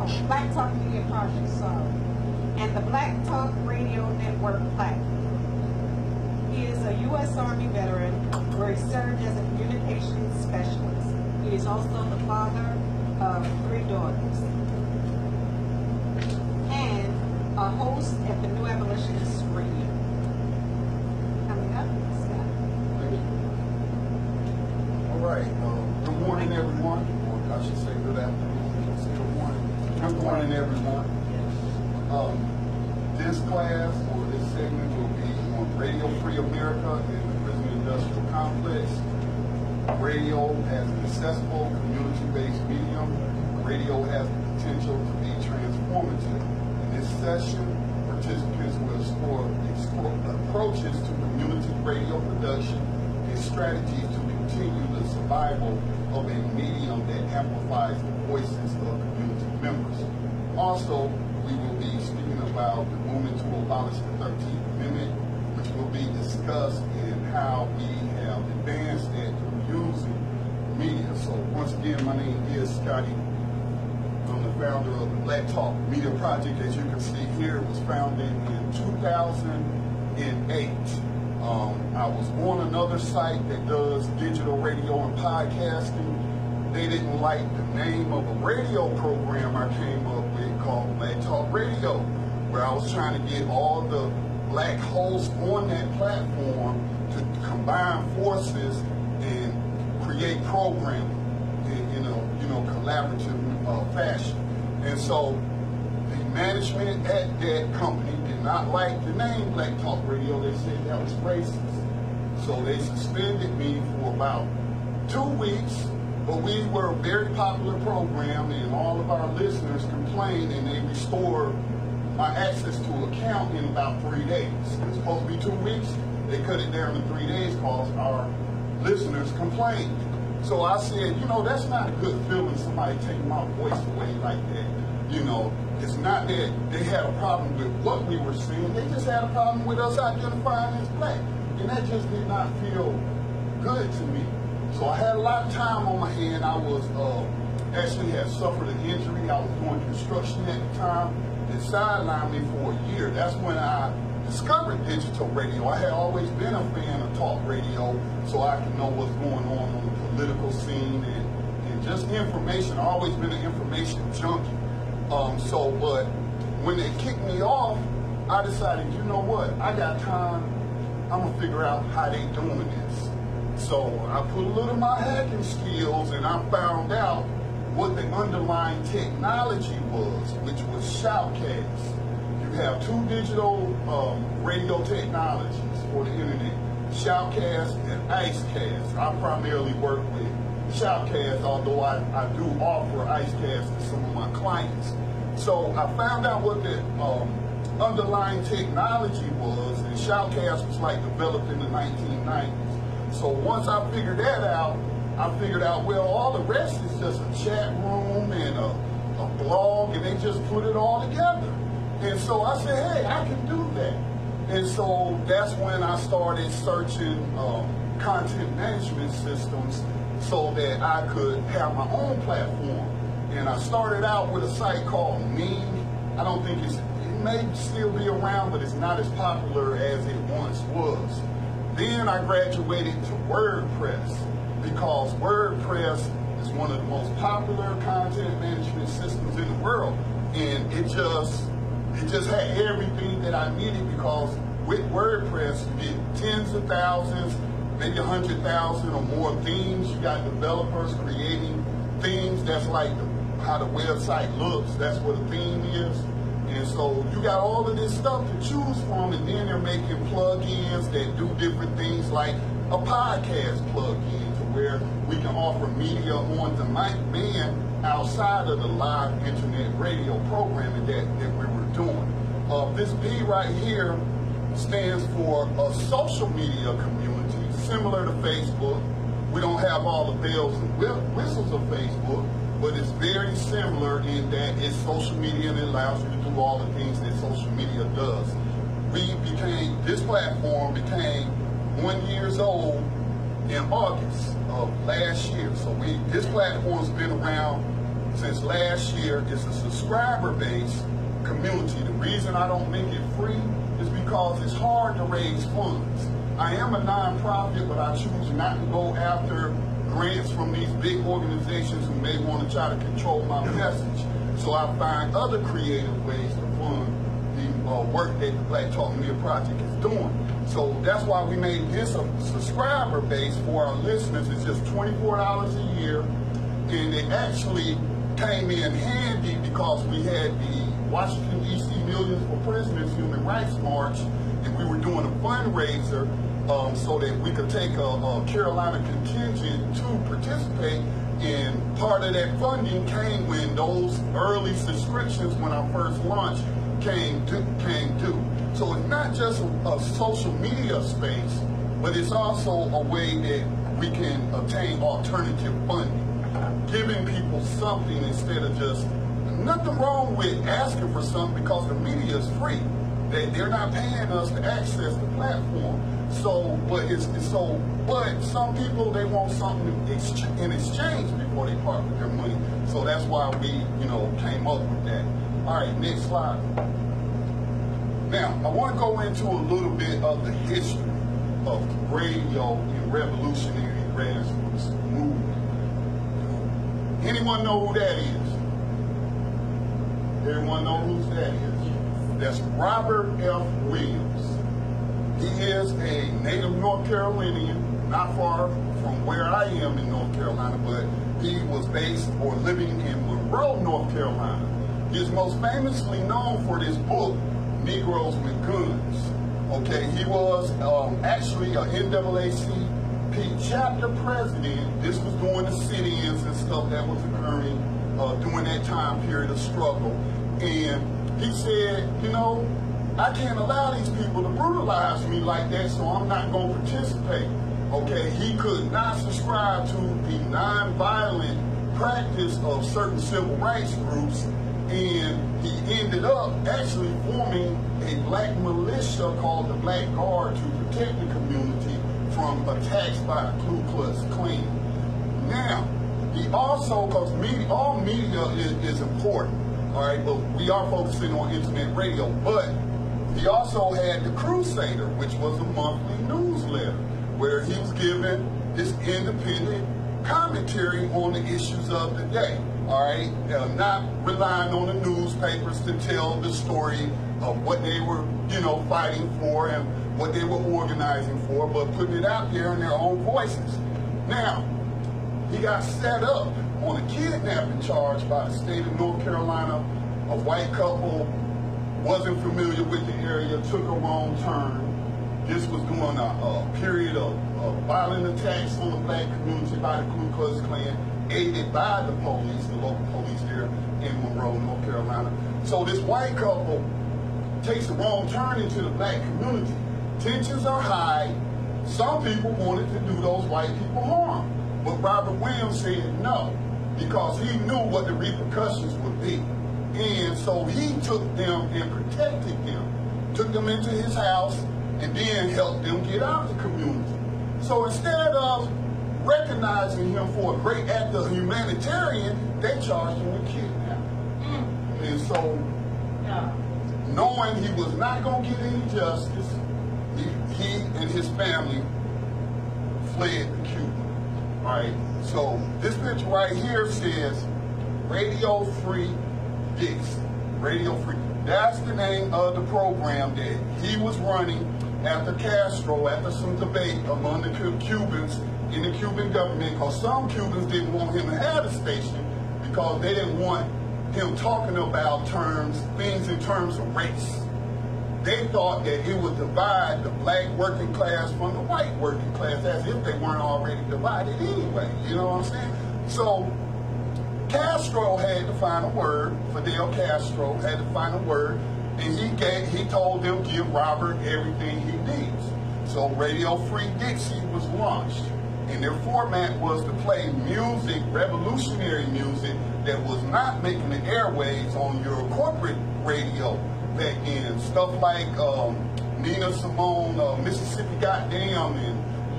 Black Talk Media Project, and the Black Talk Radio Network platform. He is a U.S. Army veteran where he served as a communications specialist. He is also the father of 3 daughters and a host at the new Abolitionist Radio. Coming up, Scott. Thank you. All right. Good morning, everyone. Or I should say good afternoon. Good morning. Good morning, everyone. This class or this segment will be on Radio Free America and the prison industrial complex. Radio as an accessible, community-based medium. Radio has the potential to be transformative. In this session, participants will explore approaches to community radio production and strategies to continue the survival of a medium that amplifies the voices of community members. Also, we will be speaking about the movement to abolish the 13th Amendment, which will be discussed in how we have advanced it through using media. So once again, my name is Scotty. I'm the founder of the Black Talk Media Project. As you can see here, it was founded in 2008. I was on another site that does digital radio and podcasting. They didn't like the name of a radio program I came up with called Black Talk Radio, where I was trying to get all the black hosts on that platform to combine forces and create programming in a collaborative fashion. And so the management at that company did not like the name Black Talk Radio. They said that was racist. So they suspended me for about 2 weeks. But we were a very popular program, and all of our listeners complained, and they restored my access to account in about 3 days. It was supposed to be 2 weeks. They cut it down to 3 days because our listeners complained. So I said, that's not a good feeling, somebody taking my voice away like that. It's not that they had a problem with what we were saying. They just had a problem with us identifying as black. And that just did not feel good to me. So I had a lot of time on my hand. I was actually had suffered an injury. I was doing construction at the time. It sidelined me for a year. That's when I discovered digital radio. I had always been a fan of talk radio, so I could know what's going on the political scene and just information. I've always been an information junkie. But when they kicked me off, I decided, you know what? I got time. I'm gonna figure out how they doing this. So I put a little of my hacking skills, and I found out what the underlying technology was, which was shoutcast. You have 2 digital radio technologies for the internet, shoutcast and icecast. I primarily work with shoutcast, although I do offer icecast to some of my clients. So I found out what the underlying technology was, and shoutcast was developed in the 1990s. So once I figured that out, well, all the rest is just a chat room and a blog, and they just put it all together. And so I said, hey, I can do that. And so that's when I started searching content management systems so that I could have my own platform. And I started out with a site called Ming. I don't think it may still be around, but it's not as popular as it once was. Then I graduated to WordPress because WordPress is one of the most popular content management systems in the world. And it just had everything that I needed, because with WordPress you get tens of thousands, maybe 100,000 or more themes. You got developers creating themes. That's like how the website looks. That's what a theme is. And so you got all of this stuff to choose from, and then they're making plugins that do different things, like a podcast plugin, to where we can offer media on demand outside of the live internet radio programming that we were doing. This B right here stands for a social media community, similar to Facebook. We don't have all the bells and whistles of Facebook, but it's very similar in that it's social media and it allows you to do all the things that social media does. This platform became 1 year old in August of last year. So this platform's been around since last year. It's a subscriber-based community. The reason I don't make it free is because it's hard to raise funds. I am a nonprofit, but I choose not to go after grants from these big organizations who may want to try to control my message. So I find other creative ways to fund the work that the Black Talk Media Project is doing. So that's why we made this a subscriber base for our listeners. It's just $24 a year, and it actually came in handy because we had the Washington, D.C. Millions for Prisoners Human Rights March, and we were doing a fundraiser so that we could take a Carolina contingent to participate. And part of that funding came when those early subscriptions, when our first launch came due. So it's not just a social media space, but it's also a way that we can obtain alternative funding, giving people something instead of just, nothing wrong with asking for something because the media is free. They're not paying us to access the platform. But some people, they want something in exchange before they part with their money. So that's why we, came up with that. All right, next slide. Now, I want to go into a little bit of the history of radio and revolutionary grassroots movement. Anyone know who that is? Everyone know who that is? That's Robert F. Williams. He is a native North Carolinian, not far from where I am in North Carolina, but he was based or living in Monroe, North Carolina. He is most famously known for this book, Negroes with Guns. Okay, he was actually a NAACP chapter president. This was during the sit-ins and stuff that was occurring during that time period of struggle. And he said, I can't allow these people to brutalize me like that, so I'm not going to participate. Okay, he could not subscribe to the nonviolent practice of certain civil rights groups, and he ended up actually forming a black militia called the Black Guard to protect the community from attacks by the Ku Klux Klan. Now, he also, because all media is important, all right, but we are focusing on internet radio, but he also had the Crusader, which was a monthly newsletter, where he was giving his independent commentary on the issues of the day, all right? Not relying on the newspapers to tell the story of what they were, fighting for and what they were organizing for, but putting it out there in their own voices. Now, he got set up on a kidnapping charge by the state of North Carolina. A white couple wasn't familiar with the area, took a wrong turn. This was during a period of violent attacks on the black community by the Ku Klux Klan, aided by the police, the local police there in Monroe, North Carolina. So this white couple takes a wrong turn into the black community. Tensions are high. Some people wanted to do those white people harm. But Robert Williams said no, because he knew what the repercussions would be. And so he took them and protected them, took them into his house, and then helped them get out of the community. So instead of recognizing him for a great act of humanitarian, they charged him with kidnapping. And so, knowing he was not going to get any justice, he and his family fled to Cuba. All right, so this picture right here says Radio Free Dixie. Radio Free. That's the name of the program that he was running after Castro, after some debate among the Cubans in the Cuban government, because some Cubans didn't want him to have a station because they didn't want him talking about things in terms of race. They thought that it would divide the black working class from the white working class, as if they weren't already divided anyway. You know what I'm saying? So Castro had to find a word. Fidel Castro had to find a word, and he told them, give Robert everything he needs. So Radio Free Dixie was launched, and their format was to play music, revolutionary music, that was not making the airwaves on your corporate radio back then. Stuff like Nina Simone, Mississippi Goddamn,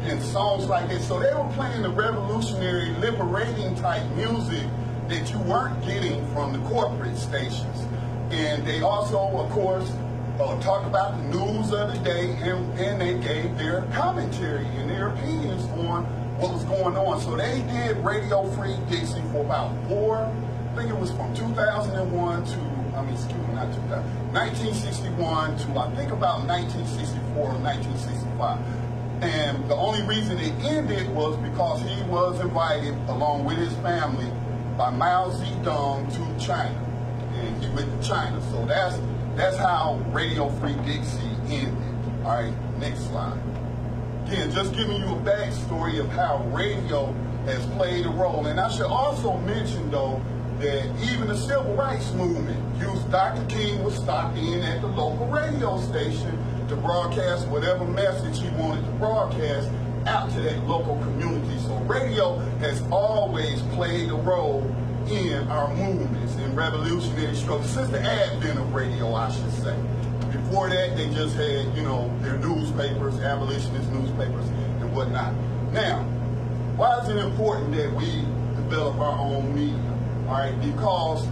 and songs like that. So they were playing the revolutionary, liberating type music that you weren't getting from the corporate stations. And they also, of course, talk about the news of the day, and they gave their commentary and their opinions on what was going on. So they did Radio Free Dixie for about I think it was from 2001 to, not 2000, 1961 to I think about 1964 or 1965. And the only reason it ended was because he was invited, along with his family, by Mao Zedong to China. And he went to China. So that's how Radio Free Dixie ended. All right, next slide. Again, just giving you a backstory of how radio has played a role. And I should also mention, though, that even the civil rights movement used Dr. King would stop in at the local radio station to broadcast whatever message he wanted to broadcast out to that local community. So radio has always played a role in our movements and revolutionary struggles since the advent of radio, I should say. Before that, they just had, their newspapers, abolitionist newspapers and whatnot. Now, why is it important that we develop our own media? All right, because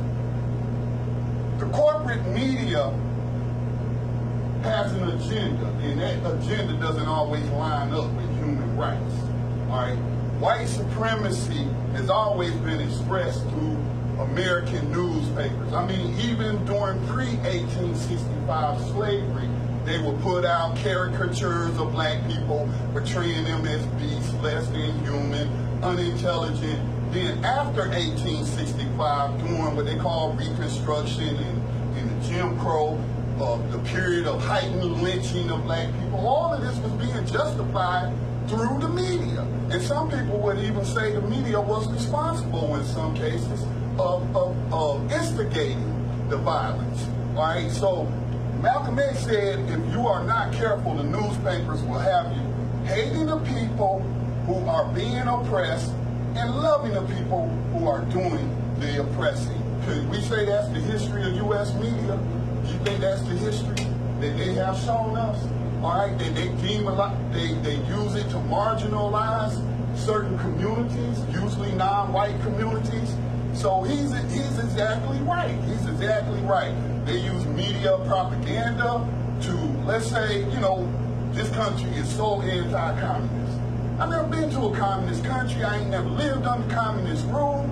the corporate media has an agenda, and that agenda doesn't always line up with human rights. All right, white supremacy has always been expressed through American newspapers. I mean, even during pre-1865 slavery, they would put out caricatures of black people, portraying them as beasts, less than human, unintelligent. Then after 1865, during what they call Reconstruction and the Jim Crow, the period of heightened lynching of black people, all of this was being justified through the media. And some people would even say the media was responsible in some cases of instigating the violence. All right, so Malcolm X said, if you are not careful, the newspapers will have you hating the people who are being oppressed and loving the people who are doing the oppressing. Could we say that's the history of U.S. media? Do you think that's the history that they have shown us? All right, they use it to marginalize certain communities, usually non-white communities. So he's exactly right. He's exactly right. They use media propaganda to, let's say, this country is so anti-communist. I've never been to a communist country. I ain't never lived under communist rule.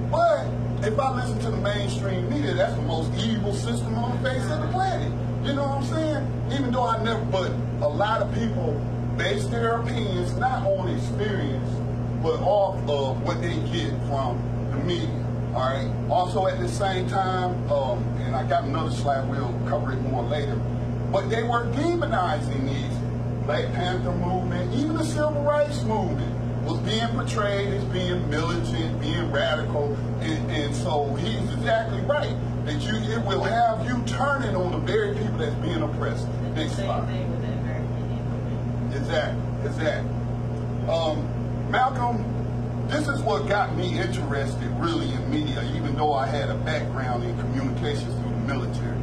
But if I listen to the mainstream media, that's the most evil system on the face of the planet. You know what I'm saying? Even though but a lot of people base their opinions not on experience, but off of what they get from the media. All right. Also, at the same time, and I got another slide. We'll cover it more later. But they were demonizing these Black Panther movement, even the Civil Rights movement was being portrayed as being militant, being radical, and so he's exactly right that it will have you turning on the very people that's being oppressed. Next slide. Same thing with the American movement. Exactly. Malcolm, this is what got me interested really in media, even though I had a background in communications through the military.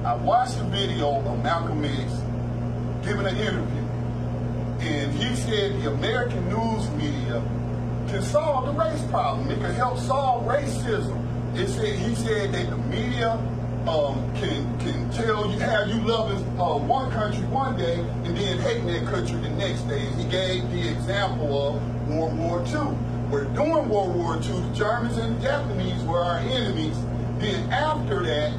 I watched a video of Malcolm X giving an interview, and he said the American news media can solve the race problem. It can help solve racism. He said that the media can tell you how you loving one country one day and then hating that country the next day. And he gave the example of World War II. Where during World War II, the Germans and the Japanese were our enemies. Then after that,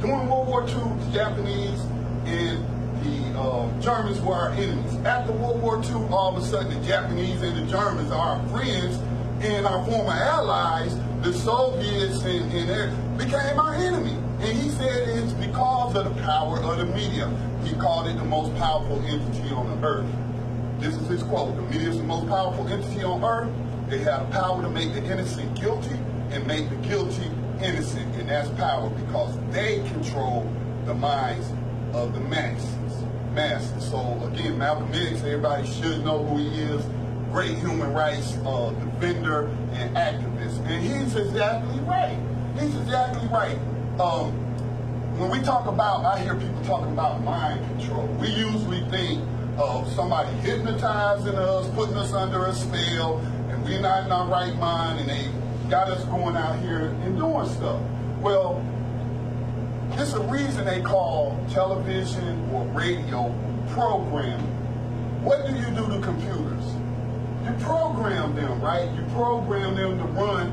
during World War II, the Japanese and the Germans were our enemies. After World War II, all of a sudden the Japanese and the Germans are our friends, and our former allies, the Soviets and became our enemy. And he said it's because of the power of the media. He called it the most powerful entity on the earth. This is his quote: the media is the most powerful entity on earth. They have the power to make the innocent guilty and make the guilty innocent. And that's power because they control the minds of the masses. So again, Malcolm X, everybody should know who he is. Great human rights defender and activist. And he's exactly right. He's exactly right. When we talk about, I hear people talking about mind control. We usually think of somebody hypnotizing us, putting us under a spell, and and we're not in our right mind, and they got us going out here and doing stuff. Well, there's a reason they call television or radio programming. What do you do to computers? You program them, right? You program them to run,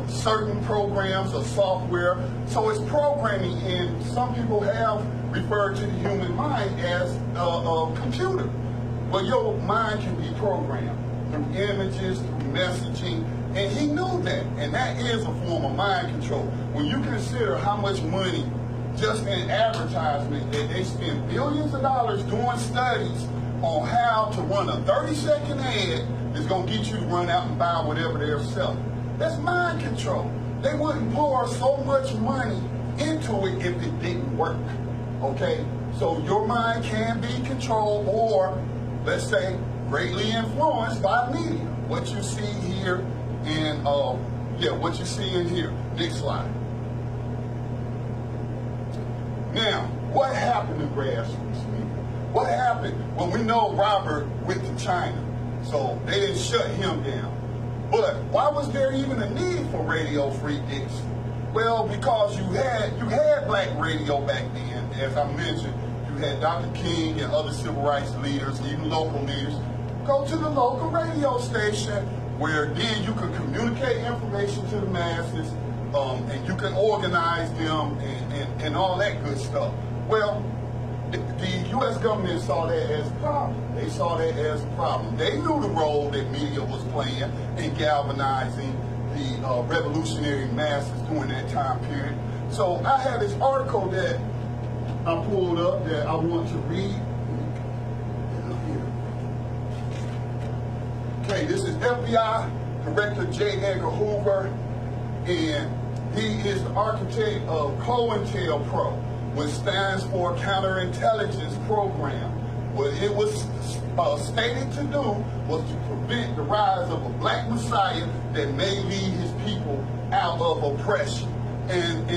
certain programs or software. So it's programming, and some people have referred to the human mind as a computer. Well, your mind can be programmed through images, through messaging, and he knew that. And that is a form of mind control. When you consider how much money just in advertisement that they spend billions of dollars doing studies on how to run a 30-second ad that's going to get you to run out and buy whatever they're selling. That's mind control. They wouldn't pour so much money into it if it didn't work. Okay? So your mind can be controlled or, let's say, greatly influenced by media. What you see here and, what you see in here. Next slide. Now, what happened to grassroots media? What happened? Well, we know Robert went to China, so they didn't shut him down. But why was there even a need for Radio Free Dixie? Well, because you had black radio back then, as I mentioned. You had Dr. King and other civil rights leaders, even local leaders. Go to the local radio station where then you could communicate information to the masses, and you can organize them and all that good stuff. Well, the U.S. government saw that as a problem. They saw that as a problem. They knew the role that media was playing in galvanizing the revolutionary masses during that time period. So I have this article that I pulled up that I want to read. Okay, this is FBI Director J. Edgar Hoover, and he is the architect of COINTELPRO, which stands for Counterintelligence Program. What it was stated to do was to prevent the rise of a black messiah that may lead his people out of oppression. And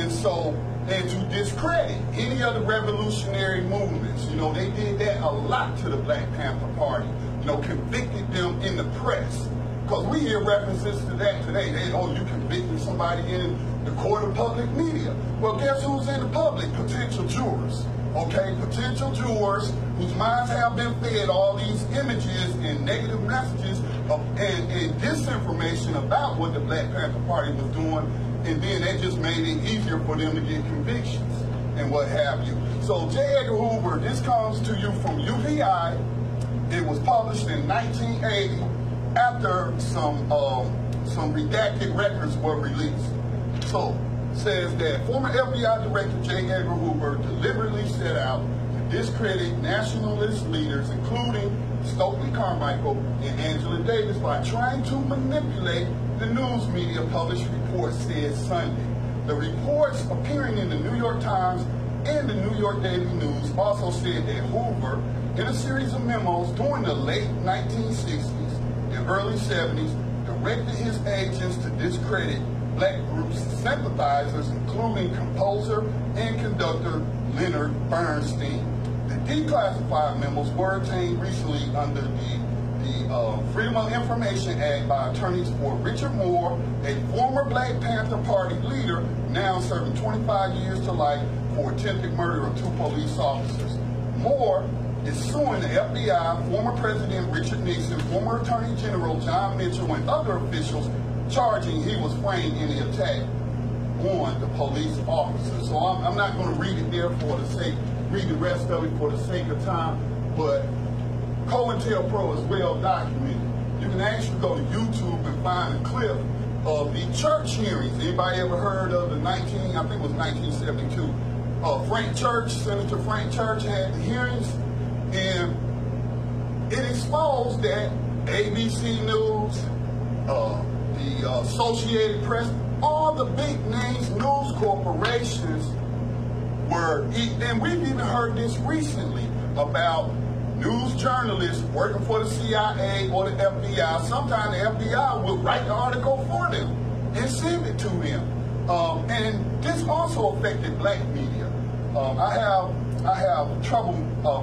to discredit any of the revolutionary movements. They did that a lot to the Black Panther Party. Convicted them in the press. Because we hear references to that today. You convicted somebody in the court of public media. Well, guess who's in the public? Potential jurors. Okay, potential jurors whose minds have been fed all these images and negative messages and disinformation about what the Black Panther Party was doing, and then that just made it easier for them to get convictions and what have you. So J. Edgar Hoover, this comes to you from UPI. It was published in 1980 after some redacted records were released. So says that former FBI Director J. Edgar Hoover deliberately set out to discredit nationalist leaders, including Stokely Carmichael and Angela Davis, by trying to manipulate the news media. Published reports said Sunday. The reports appearing in the New York Times and the New York Daily News also said that Hoover, in a series of memos during the late 1960s and early 70s, directed his agents to discredit black groups sympathizers, including composer and conductor Leonard Bernstein. The declassified memos were obtained recently under the Freedom of Information Act by attorneys for Richard Moore, a former Black Panther Party leader, now serving 25 years to life for attempted murder of 2 police officers. Moore is suing the FBI, former President Richard Nixon, former Attorney General John Mitchell, and other officials, charging he was framed in the attack on the police officers. So I'm not going to read it there read the rest of it for the sake of time, but COINTELPRO is well documented. You can actually go to YouTube and find a clip of the church hearings. Anybody ever heard of the 1972? Frank Church, Senator Frank Church had the hearings, and it exposed that ABC News, the Associated Press, all the big names, news corporations were, and we've even heard this recently about news journalists working for the CIA or the FBI. Sometimes the FBI will write the article for them and send it to them. And this also affected black media. I have trouble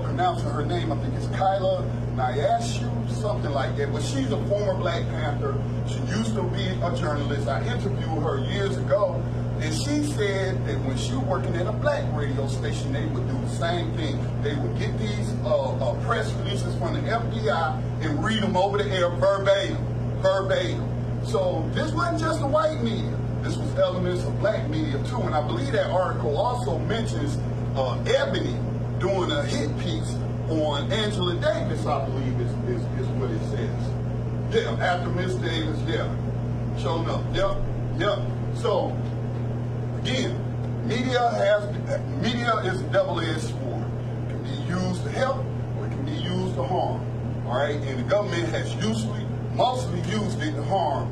pronouncing her name. I think it's Kyla can I ask you something like that? But she's a former Black Panther. She used to be a journalist. I interviewed her years ago, and she said that when she was working at a black radio station, they would do the same thing. They would get these press releases from the FBI and read them over the air verbatim. So this wasn't just the white media. This was elements of black media too. And I believe that article also mentions Ebony doing a hit piece on Angela Davis, I believe is what it says. Yeah, after Miss Davis, yeah. Showing up. Yep. So again, media is a double-edged sword. It can be used to help or it can be used to harm. All right, and the government has mostly used it to harm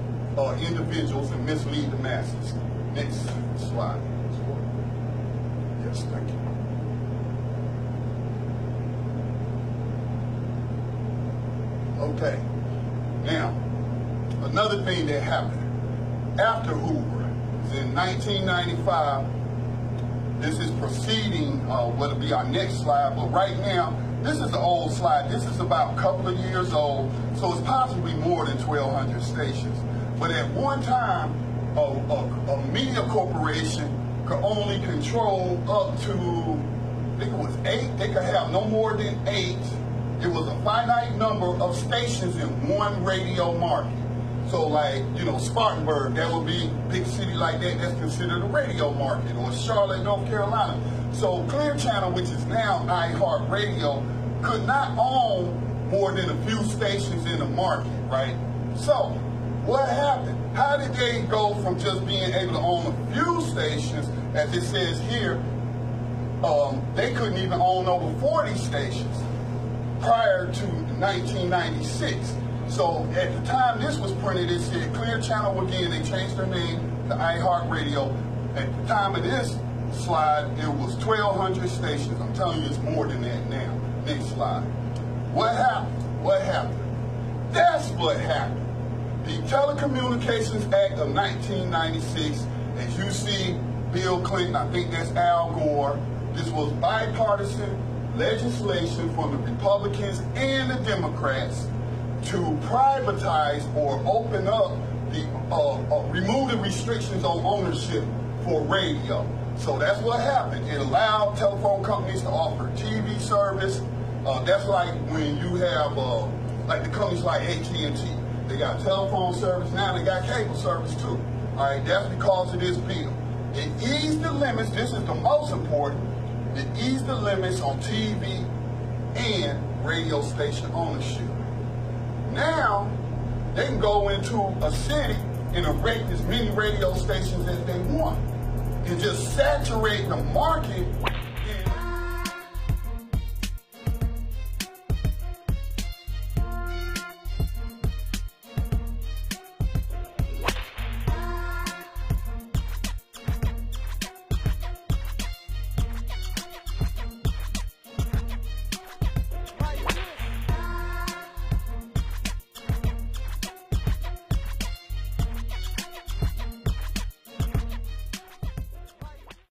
individuals and mislead the masses. Next slide. Yes, thank you. Okay. Now, another thing that happened after Hoover is in 1995. This is preceding what'll be our next slide, but right now, this is the old slide. This is about a couple of years old, so it's possibly more than 1,200 stations. But at one time, a media corporation could only control up to, I think it was 8. They could have no more than 8. It was a finite number of stations in one radio market. So like, Spartanburg, that would be a big city like that, that's considered a radio market, or Charlotte, North Carolina. So Clear Channel, which is now iHeartRadio, could not own more than a few stations in the market, right? So what happened? How did they go from just being able to own a few stations, as it says here, they couldn't even own over 40 stations prior to 1996. So at the time this was printed, it said Clear Channel again. They changed their name to iHeartRadio. At the time of this slide, it was 1,200 stations. I'm telling you, it's more than that now. Next slide. What happened? That's what happened. The Telecommunications Act of 1996, as you see, Bill Clinton, I think that's Al Gore. This was bipartisan legislation from the Republicans and the Democrats to privatize or open up remove the restrictions on ownership for radio. So that's what happened. It allowed telephone companies to offer TV service. That's like when you have like the companies like AT&T. They got telephone service, now they got cable service too. All right, that's because of this bill. It eased the limits, this is the most important, it eased the limits on TV and radio station ownership. Now, they can go into a city and erect as many radio stations as they want and just saturate the market